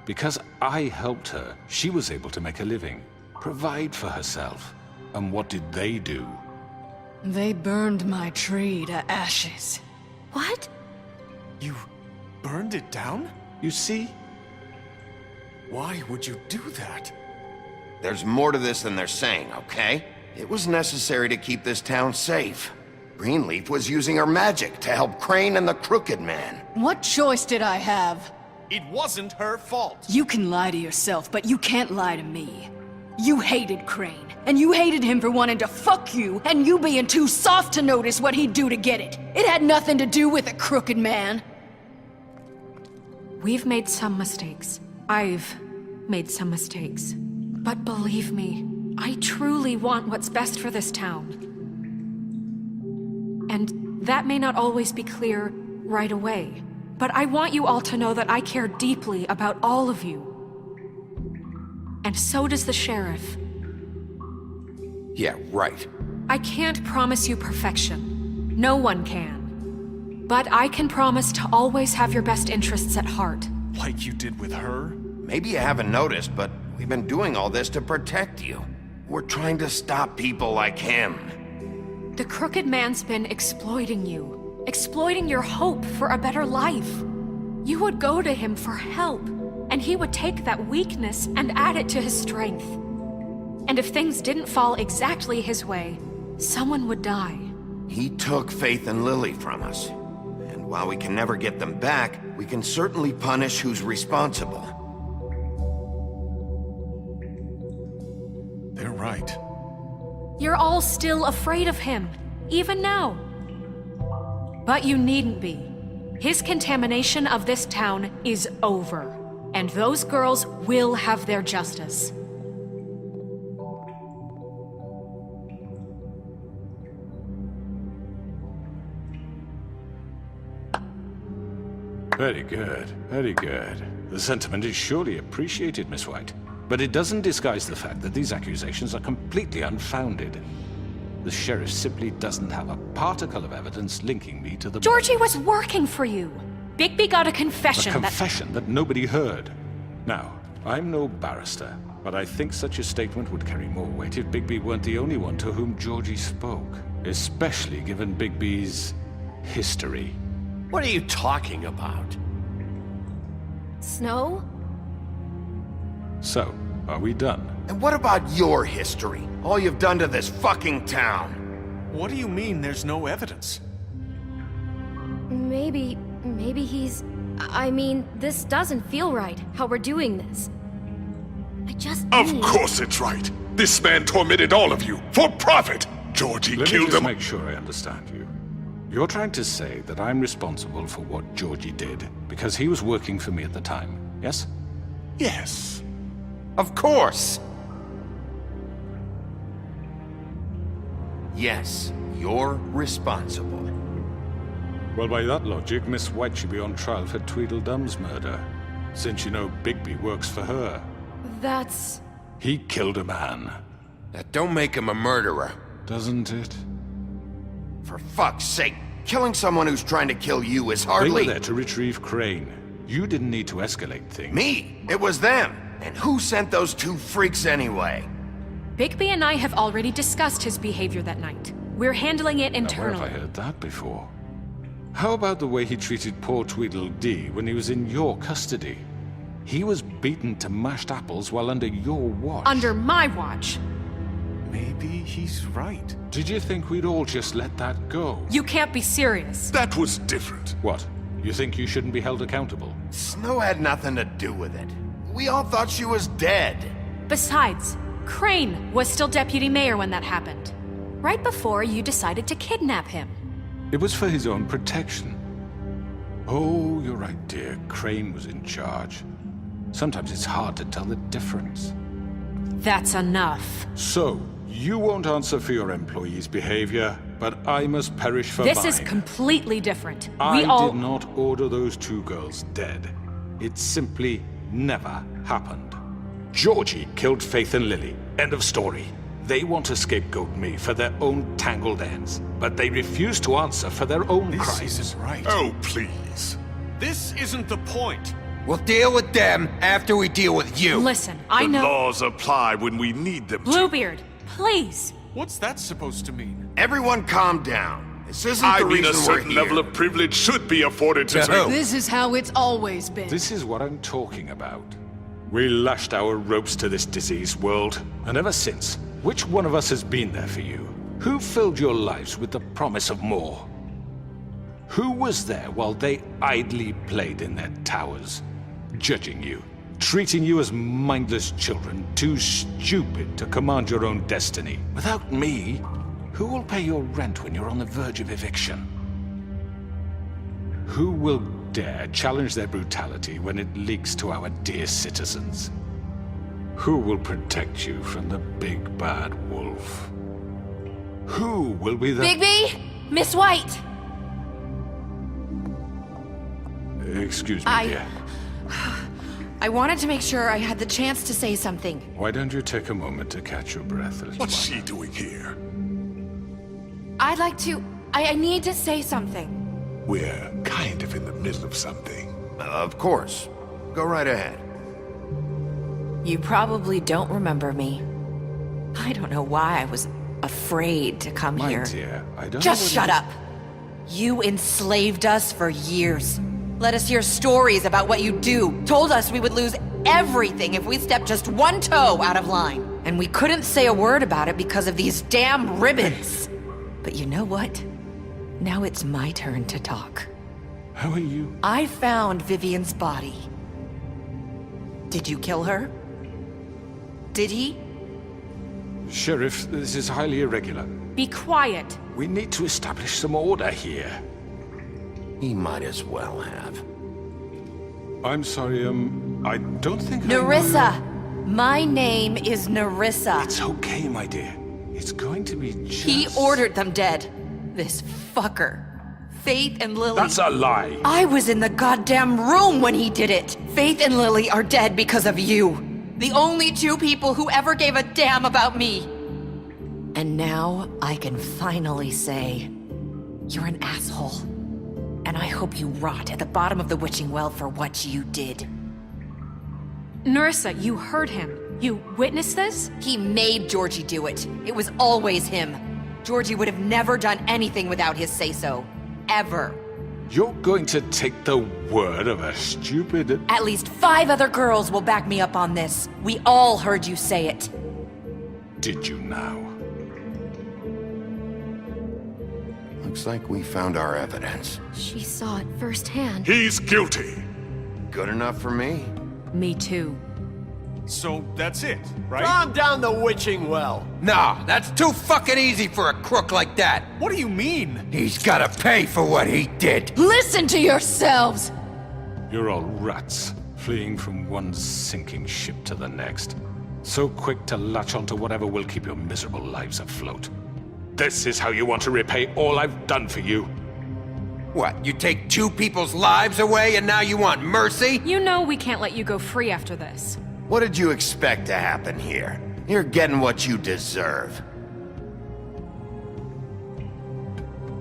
Because I helped her, she was able to make a living, provide for herself. And what did they do? They burned my tree to ashes. What? You burned it down? You see? Why would you do that? There's more to this than they're saying, okay? It was necessary to keep this town safe. Greenleaf was using her magic to help Crane and the Crooked Man. What choice did I have? It wasn't her fault. You can lie to yourself, but you can't lie to me. You hated Crane, and you hated him for wanting to fuck you, and you being too soft to notice what he'd do to get it. It had nothing to do with the Crooked Man. We've made some mistakes. I've made some mistakes. But believe me, I truly want what's best for this town. And that may not always be clear right away. But I want you all to know that I care deeply about all of you. And so does the sheriff. Yeah, right. I can't promise you perfection. No one can. But I can promise to always have your best interests at heart. Like you did with her? Maybe you haven't noticed, but we've been doing all this to protect you. We're trying to stop people like him. The Crooked Man's been exploiting you. Exploiting your hope for a better life. You would go to him for help, and he would take that weakness and add it to his strength. And if things didn't fall exactly his way, someone would die. He took Faith and Lily from us. And while we can never get them back, we can certainly punish who's responsible. They're right. You're all still afraid of him, even now. But you needn't be. His contamination of this town is over, and those girls will have their justice. Very good, very good. The sentiment is surely appreciated, Miss White. But it doesn't disguise the fact that these accusations are completely unfounded. The sheriff simply doesn't have a particle of evidence linking me to the... Georgie was working for you. Bigby got a confession A confession that nobody heard. Now, I'm no barrister, but I think such a statement would carry more weight if Bigby weren't the only one to whom Georgie spoke. Especially given Bigby's history. What are you talking about? Snow? So, are we done? And what about your history? All you've done to this fucking town? What do you mean there's no evidence? Maybe he's... I mean, this doesn't feel right, how we're doing this. I just Of course it's right. This man tormented all of you, for profit! Georgie Let killed me just him. make sure I understand you. You're trying to say that I'm responsible for what Georgie did, because he was working for me at the time, yes? Yes. Of course! Yes, you're responsible. Well, by that logic, Miss White should be on trial for Tweedledum's murder, since you know Bigby works for her. That's... He killed a man. That don't make him a murderer. Doesn't it? For fuck's sake, killing someone who's trying to kill you is hardly... They were there to retrieve Crane. You didn't need to escalate things. Me? It was them. And who sent those two freaks anyway? Bigby and I have already discussed his behavior that night. We're handling it internally. Now, where have I heard that before? How about the way he treated poor Tweedledee when he was in your custody? He was beaten to mashed apples while under your watch. Under my watch. Maybe he's right. Did you think we'd all just let that go? You can't be serious. That was different. What? You think you shouldn't be held accountable? Snow had nothing to do with it. We all thought she was dead. Besides, Crane was still deputy mayor when that happened. Right before you decided to kidnap him. It was for his own protection. Oh, you're right, dear. Crane was in charge. Sometimes it's hard to tell the difference. That's enough. So, you won't answer for your employees' behavior, but I must perish for mine. This is completely different. I did not order those two girls dead. It simply never happened. Georgie killed Faith and Lily. End of story. They want to scapegoat me for their own tangled ends, but they refuse to answer for their own crimes. This isn't right. Oh, please. This isn't the point. We'll deal with them after we deal with you. Listen, I know. The laws apply when we need them to. Bluebeard, please. What's that supposed to mean? Everyone calm down. This isn't I the mean, a reason we're certain here. level of privilege should be afforded to... To who? This is how it's always been. This is what I'm talking about. We lashed our ropes to this diseased world, and ever since, which one of us has been there for you? Who filled your lives with the promise of more? Who was there while they idly played in their towers, judging you, treating you as mindless children, too stupid to command your own destiny? Without me, who will pay your rent when you're on the verge of eviction? Who will dare challenge their brutality when it leaks to our dear citizens? Who will protect you from the big bad wolf? Who will be the— Bigby! Miss White! Excuse me, dear. I wanted to make sure I had the chance to say something. Why don't you take a moment to catch your breath, little What's one? she doing here? I'd like to... I need to say something. We're kind of in the middle of something. Of course. Go right ahead. You probably don't remember me. I don't know why I was afraid to come My here. dear, I don't Just know shut up. You enslaved us for years. Let us hear stories about what you do. Told us we would lose everything if we stepped just one toe out of line. And we couldn't say a word about it because of these damn ribbons. But you know what? Now it's my turn to talk. How are you? I found Vivian's body. Did you kill her? Did he? Sheriff, this is highly irregular. Be quiet. We need to establish some order here. He might as well have. I'm sorry, I don't think Nerissa! My name is Nerissa. It's okay, my dear. It's going to be just... He ordered them dead. This fucker. Faith and Lily... That's a lie! I was in the goddamn room when he did it! Faith and Lily are dead because of you. The only two people who ever gave a damn about me. And now I can finally say, you're an asshole. And I hope you rot at the bottom of the witching well for what you did. Nerissa, you heard him. You witnessed this? He made Georgie do it. It was always him. Georgie would have never done anything without his say-so. Ever. You're going to take the word of a stupid... At least 5 other girls will back me up on this. We all heard you say it. Did you now? Looks like we found our evidence. She saw it firsthand. He's guilty. Good enough for me? Me too. So that's it, right? Calm down the witching well. Nah, that's too fucking easy for a crook like that. What do you mean? He's gotta pay for what he did. Listen to yourselves! You're all rats, fleeing from one sinking ship to the next. So quick to latch onto whatever will keep your miserable lives afloat. This is how you want to repay all I've done for you? What, you take 2 people's lives away and now you want mercy? You know we can't let you go free after this. What did you expect to happen here? You're getting what you deserve.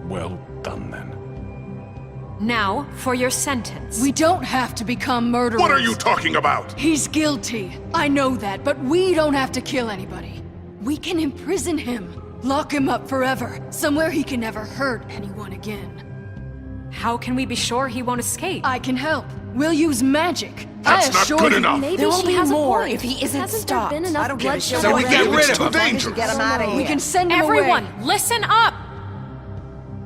Well done, then. Now, for your sentence. We don't have to become murderers. What are you talking about? He's guilty. I know that, but we don't have to kill anybody. We can imprison him. Lock him up forever. Somewhere he can never hurt anyone again. How can we be sure he won't escape? I can help. We'll use magic. That's I not assure good you. enough. Maybe There will she be has more a point. if he isn't Hasn't stopped. there been enough bloodshed So we get already? rid It's of too him. dangerous. Get him out of here. We can send him Everyone, away. listen up!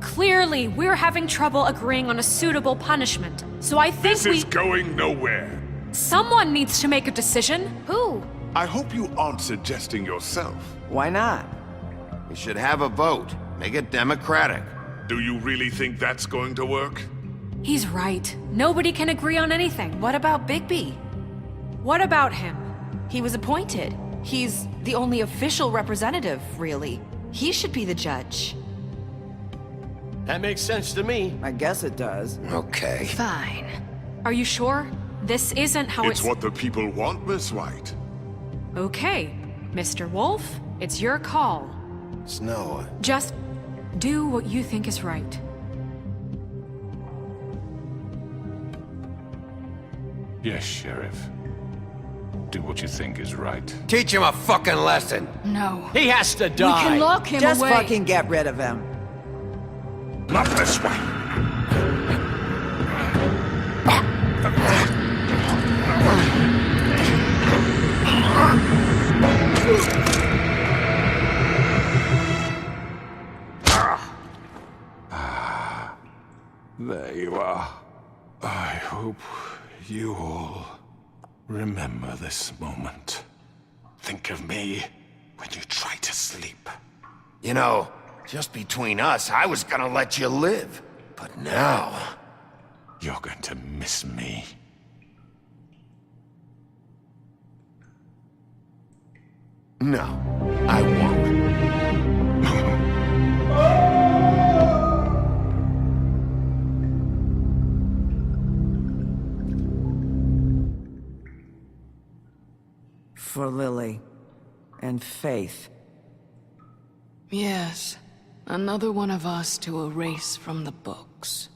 Clearly, we're having trouble agreeing on a suitable punishment. So I think This is going nowhere. someone needs to make a decision. Who? I hope you aren't suggesting yourself. Why not? We should have a vote. Make it democratic. Do you really think that's going to work? He's right. Nobody can agree on anything. What about Bigby? What about him? He was appointed. He's the only official representative, really. He should be the judge. That makes sense to me. I guess it does. Okay. Fine. Are you sure? This isn't how It's what the people want, Miss White. Okay. Mr. Wolf, It's your call. Snow, Just do what you think is right. Yes, Sheriff. Do what you think is right. Teach him a fucking lesson. No. He has to We die. can lock him Just away. fucking get rid of him. Not this way. There you are. I hope you all remember this moment. Think of me when you try to sleep. you know, just between us, I was gonna let you live. But now... You're going to miss me. No, I won't. For Lily and Faith. Yes, another one of us to erase from the books.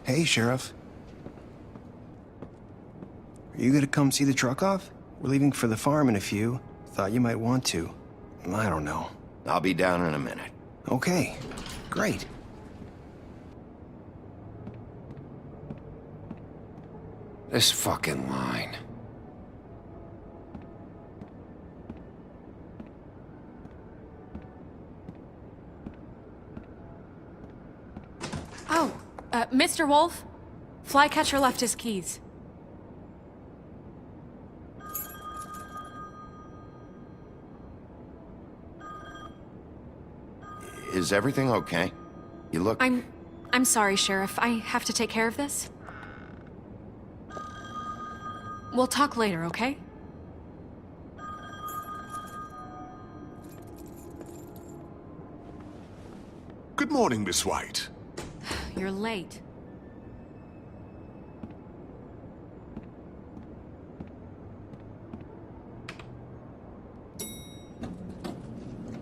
Hey, Sheriff. Are you gonna come see the truck off? We're leaving for the farm in a few. Thought you might want to. I don't know. I'll be down in a minute. Okay, great. This fucking line. Oh, Mr. Wolf? Flycatcher left his keys. Is everything okay? You look... I'm sorry, Sheriff. I have to take care of this. We'll talk later, okay? Good morning, Miss White. You're late.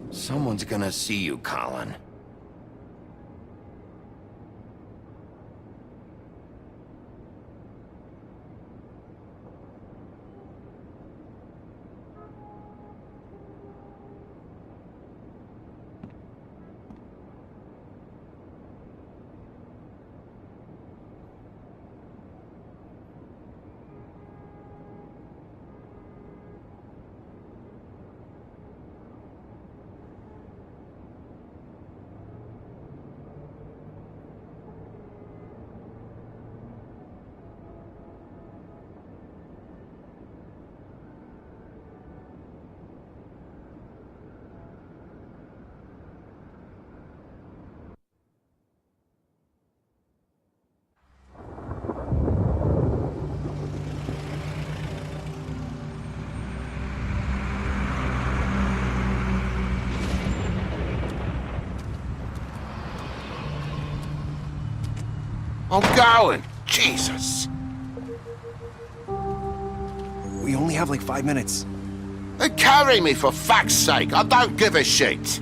Someone's gonna see you, Colin. I'm going! Jesus! We only have like 5 minutes. Carry me, for fuck's sake! I don't give a shit!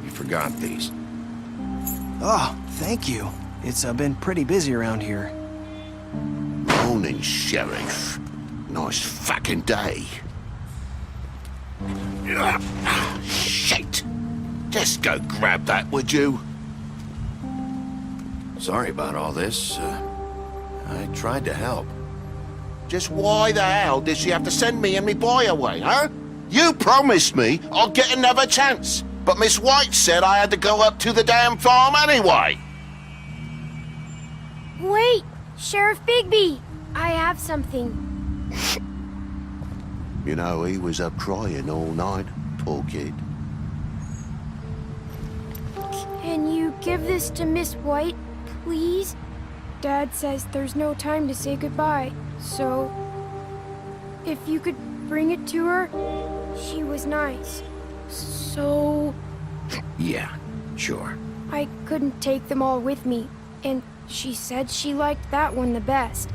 You forgot these. Oh, thank you. It's been pretty busy around here. Morning, Sheriff. Nice fucking day. Shit! Just go grab that, would you? Sorry about all this. I tried to help. Just why the hell did she have to send me and me boy away, huh? You promised me I'll get another chance, but Miss White said I had to go up to the damn farm anyway. Wait, Sheriff Bigby, I have something. You know, he was up crying all night, poor kid. Can you give this to Miss White, please? Dad says there's no time to say goodbye, so... if you could bring it to her, she was nice. So... Yeah, sure. I couldn't take them all with me, and she said she liked that one the best.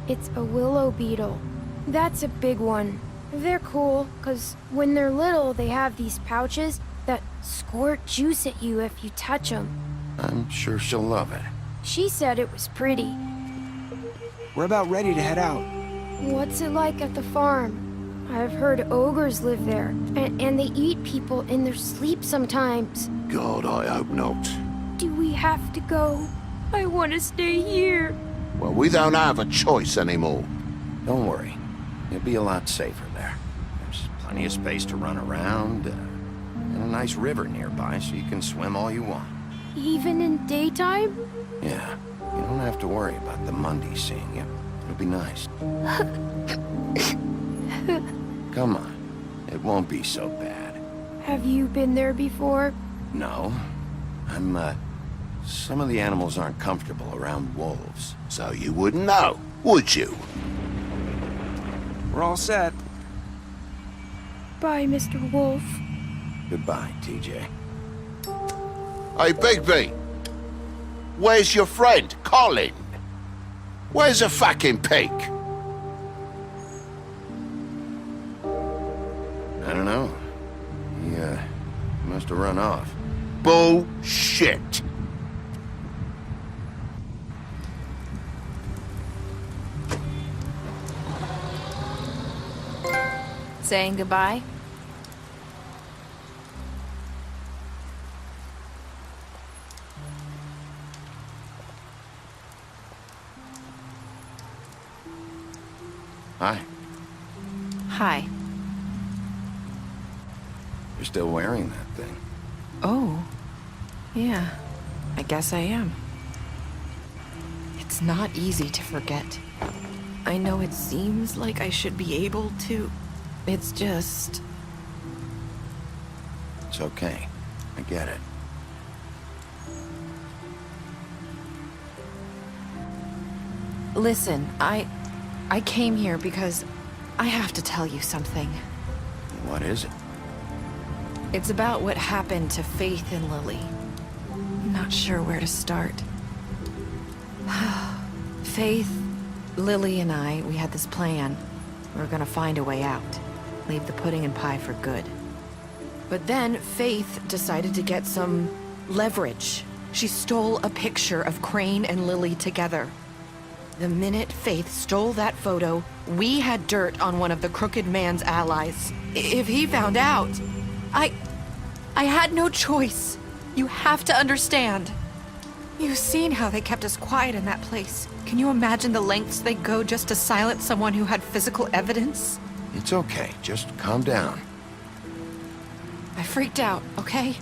It's a willow beetle. That's a big one. They're cool, 'cause when they're little, they have these pouches that squirt juice at you if you touch them. I'm sure she'll love it. She said it was pretty. We're about ready to head out. What's it like at the farm? I've heard ogres live there, and they eat people in their sleep sometimes. God, I hope not. Do we have to go? I want to stay here. Well, we don't have a choice anymore. Don't worry. You'll be a lot safer there. There's plenty of space to run around, and a nice river nearby so you can swim all you want. Even in daytime? Yeah, you don't have to worry about the Mundies seeing you. It'll be nice. Come on. It won't be so bad. Have you been there before? No. Some of the animals aren't comfortable around wolves. So you wouldn't know, would you? We're all set. Bye, Mr. Wolf. Goodbye, TJ. Hey, Bigby. Where's your friend, Colin? Where's the fucking pig? I don't know. He must have run off. Bullshit. Saying goodbye? Hi. Hi. You're still wearing that thing. Oh. Yeah. I guess I am. It's not easy to forget. I know it seems like I should be able to. It's just... It's okay. I get it. Listen, I came here because I have to tell you something. What is it? It's about what happened to Faith and Lily. I'm not sure where to start. Faith, Lily, and I, we had this plan. We were gonna find a way out. Leave the pudding and pie for good. But then Faith decided to get some leverage. She stole a picture of Crane and Lily together. The minute Faith stole that photo, we had dirt on one of the Crooked Man's allies. If he found out, I had no choice. You have to understand. You've seen how they kept us quiet in that place. Can you imagine the lengths they go just to silence someone who had physical evidence? It's okay. Just calm down. I freaked out, okay?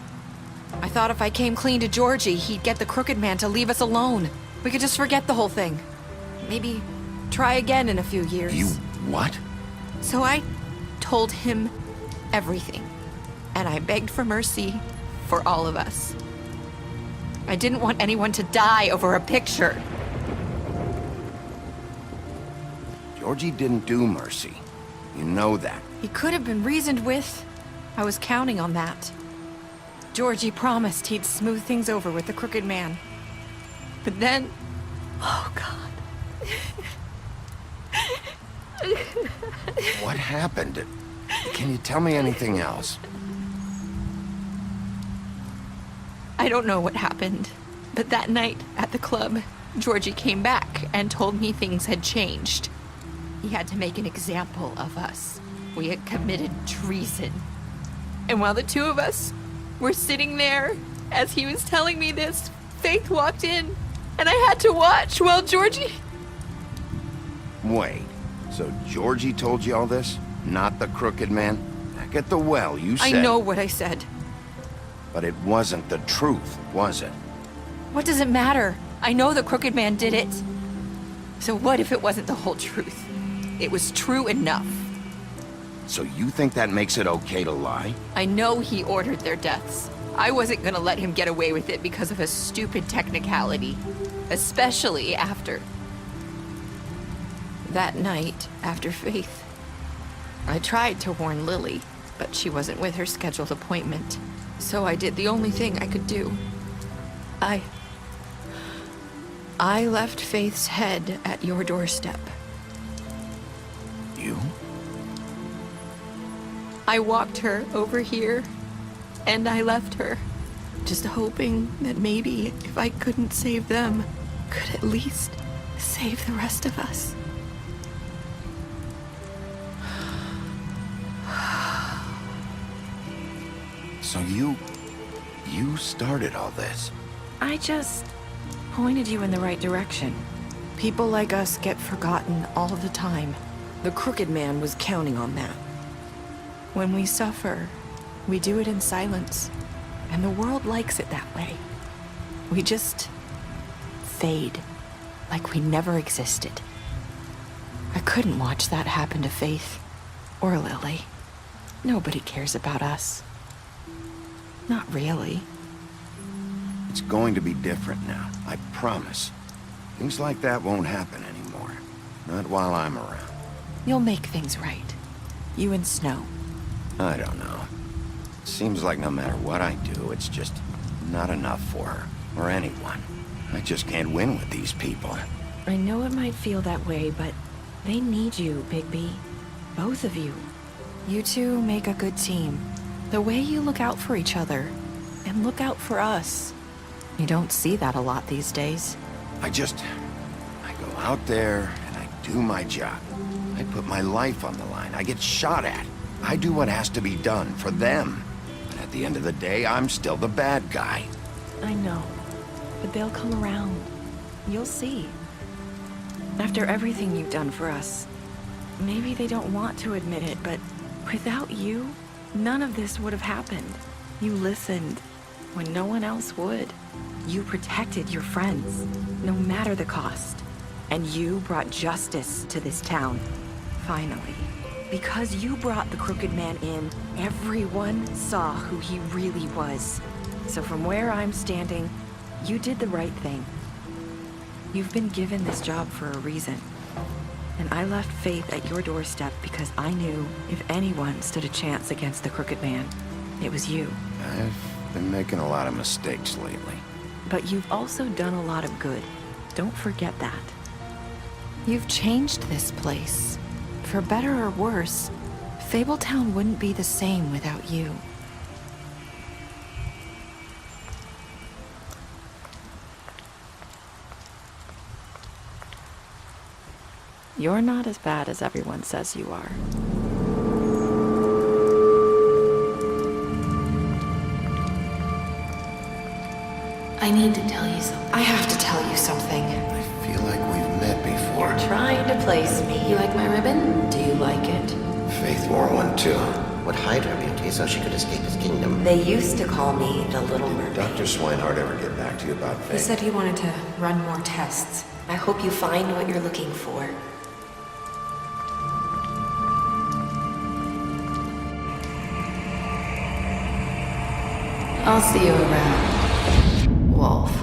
I thought if I came clean to Georgie, he'd get the Crooked Man to leave us alone. We could just forget the whole thing. Maybe try again in a few years. You what? So I told him everything. And I begged for mercy for all of us. I didn't want anyone to die over a picture. Georgie didn't do mercy. You know that. He could have been reasoned with. I was counting on that. Georgie promised he'd smooth things over with the Crooked Man. But then... Oh, God. What happened? Can you tell me anything else? I don't know what happened, but that night at the club, Georgie came back and told me things had changed. He had to make an example of us. We had committed treason. And while the two of us were sitting there, as he was telling me this, Faith walked in, and I had to watch while Georgie... Wait, so Georgie told you all this? Not the Crooked Man? Back at the well, you said... I know what I said. But it wasn't the truth, was it? What does it matter? I know the Crooked Man did it. So what if it wasn't the whole truth? It was true enough. So you think that makes it okay to lie? I know he ordered their deaths. I wasn't gonna let him get away with it because of a stupid technicality. Especially after... that night, after Faith. I tried to warn Lily, but she wasn't with her scheduled appointment. So I did the only thing I could do. I left Faith's head at your doorstep. You? I walked her over here, and I left her, just hoping that maybe if I couldn't save them, could at least save the rest of us. So you started all this? I just pointed you in the right direction. People like us get forgotten all the time. The Crooked Man was counting on that. When we suffer, we do it in silence, and the world likes it that way. We just fade, like we never existed. I couldn't watch that happen to Faith, or Lily. Nobody cares about us. Not really. It's going to be different now, I promise. Things like that won't happen anymore. Not while I'm around. You'll make things right. You and Snow. I don't know. It seems like no matter what I do, it's just not enough for her, or anyone. I just can't win with these people. I know it might feel that way, but they need you, Bigby. Both of you. You two make a good team. The way you look out for each other, and look out for us. You don't see that a lot these days. I go out there, and I do my job. I put my life on the line. I get shot at. I do what has to be done for them. But at the end of the day, I'm still the bad guy. I know, but they'll come around. You'll see. After everything you've done for us, maybe they don't want to admit it, but without you, none of this would have happened. You listened when no one else would. You protected your friends, no matter the cost. And you brought justice to this town, finally. Because you brought the Crooked Man in, everyone saw who he really was. So from where I'm standing, you did the right thing. You've been given this job for a reason. And I left Faith at your doorstep because I knew if anyone stood a chance against the Crooked Man, it was you. I've been making a lot of mistakes lately. But you've also done a lot of good. Don't forget that. You've changed this place. For better or worse, Fabletown wouldn't be the same without you. You're not as bad as everyone says you are. I need to tell you something. I have to tell you something. I feel like we've met before. Trying to place me. You like my ribbon? Do you like it? Faith wore one too. Would hide her beauty so she could escape his kingdom. They used to call me the Little Mermaid. Dr. Swinehart ever get back to you about Faith? He said he wanted to run more tests. I hope you find what you're looking for. I'll see you around, Wolf.